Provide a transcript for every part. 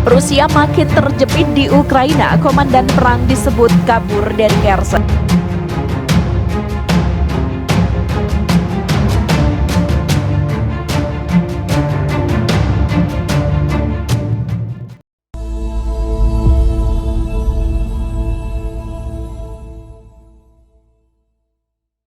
Rusia makin terjepit di Ukraina, komandan perang disebut kabur dari Kherson.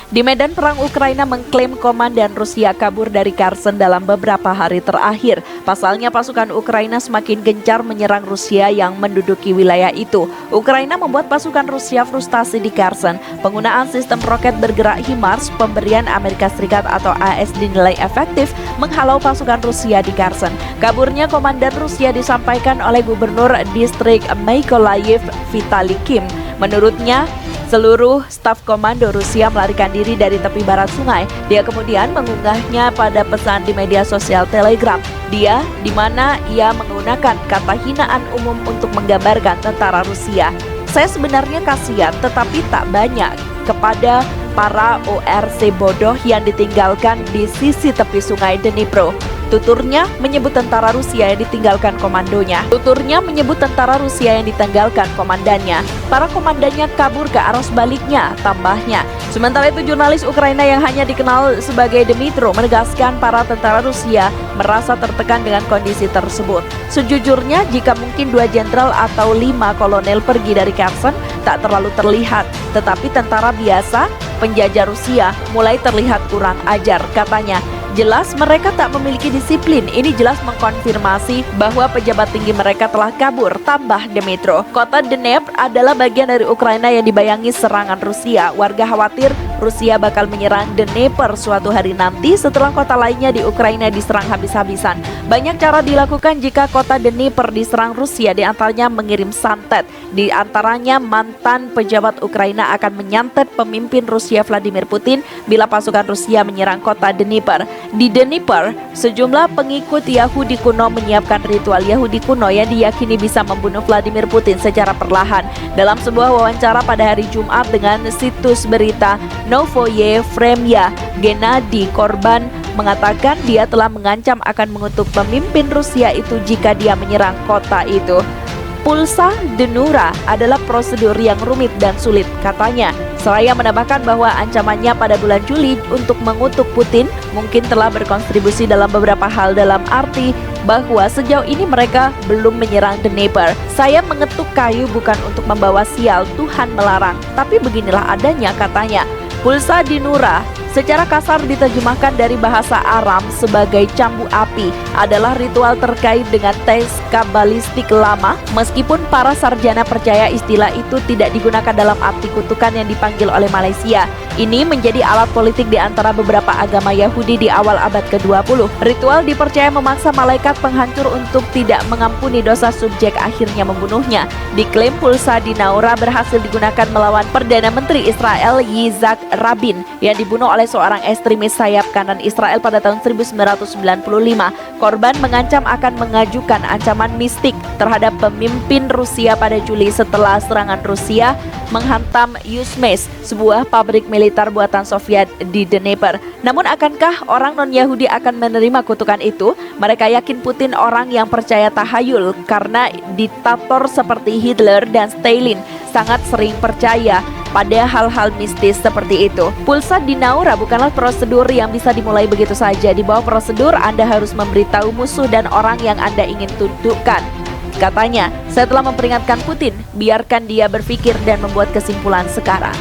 Di medan perang, Ukraina mengklaim komandan Rusia kabur dari Kherson dalam beberapa hari terakhir. Pasalnya pasukan Ukraina semakin gencar menyerang Rusia yang menduduki wilayah itu. Ukraina membuat pasukan Rusia frustasi di Kherson. Penggunaan sistem roket bergerak HIMARS pemberian Amerika Serikat atau AS dinilai efektif menghalau pasukan Rusia di Kherson. Kaburnya komandan Rusia disampaikan oleh Gubernur Distrik Mykolaiv Vitali Kim. Menurutnya, seluruh staf komando Rusia melarikan diri dari tepi barat sungai. Dia kemudian mengunggahnya pada pesan di media sosial Telegram. Di mana ia menggunakan kata hinaan umum untuk menggambarkan tentara Rusia. Saya sebenarnya kasihan, tetapi tak banyak kepada para ORC bodoh yang ditinggalkan di sisi tepi sungai Dnipro. Tuturnya menyebut tentara Rusia yang ditinggalkan komandonya. Para komandannya kabur ke arah sebaliknya, tambahnya. Sementara itu jurnalis Ukraina yang hanya dikenal sebagai Dmytro menegaskan para tentara Rusia merasa tertekan dengan kondisi tersebut. Sejujurnya jika mungkin 2 jenderal atau 5 kolonel pergi dari Kherson tak terlalu terlihat. Tetapi tentara biasa, penjajah Rusia mulai terlihat kurang ajar, katanya. Jelas mereka tak memiliki disiplin. Ini jelas mengkonfirmasi bahwa pejabat tinggi mereka telah kabur, tambah Dmytro. Kota Dnepr adalah bagian dari Ukraina yang dibayangi serangan Rusia. Warga khawatir Rusia bakal menyerang Dnepr suatu hari nanti setelah kota lainnya di Ukraina diserang habis-habisan. Banyak cara dilakukan jika kota Dnepr diserang Rusia, di antaranya mengirim santet. Di antaranya mantan pejabat Ukraina akan menyantet pemimpin Rusia Vladimir Putin bila pasukan Rusia menyerang kota Dnepr. Di Dnepr, sejumlah pengikut Yahudi kuno menyiapkan ritual Yahudi kuno yang diyakini bisa membunuh Vladimir Putin secara perlahan. Dalam sebuah wawancara pada hari Jumat dengan situs berita Novoye Vremya, Gennady Korban mengatakan dia telah mengancam akan mengutuk pemimpin Rusia itu jika dia menyerang kota itu. Pulsa Denura adalah prosedur yang rumit dan sulit, katanya. Seraya menambahkan bahwa ancamannya pada bulan Juli untuk mengutuk Putin mungkin telah berkontribusi dalam beberapa hal, dalam arti bahwa sejauh ini mereka belum menyerang Dnepr. Saya mengetuk kayu bukan untuk membawa sial, Tuhan melarang. Tapi beginilah adanya, katanya. Pulsa Dinura secara kasar diterjemahkan dari bahasa Aram sebagai cambu api, adalah ritual terkait dengan tes kabalistik lama. Meskipun para sarjana percaya istilah itu tidak digunakan dalam arti kutukan yang dipanggil oleh Malaysia. Ini menjadi alat politik di antara beberapa agama Yahudi di awal abad ke-20. Ritual dipercaya memaksa malaikat penghancur untuk tidak mengampuni dosa subjek, akhirnya membunuhnya. Diklaim pulsa Dinaura berhasil digunakan melawan Perdana Menteri Israel Yitzhak Rabin yang dibunuh oleh seorang ekstremis sayap kanan Israel pada tahun 1995. Korban mengancam akan mengajukan ancaman mistik terhadap pemimpin Rusia pada Juli setelah serangan Rusia menghantam Yuzhmash, sebuah pabrik militer buatan Soviet di Dnepr. Namun akankah orang non-Yahudi akan menerima kutukan itu? Mereka yakin Putin orang yang percaya tahayul karena diktator seperti Hitler dan Stalin sangat sering percaya pada hal-hal mistis seperti itu. Pulsa Dinaura bukanlah prosedur yang bisa dimulai begitu saja. Di bawah prosedur Anda harus memberitahu musuh dan orang yang Anda ingin tundukkan. Katanya, saya telah memperingatkan Putin, biarkan dia berpikir dan membuat kesimpulan sekarang.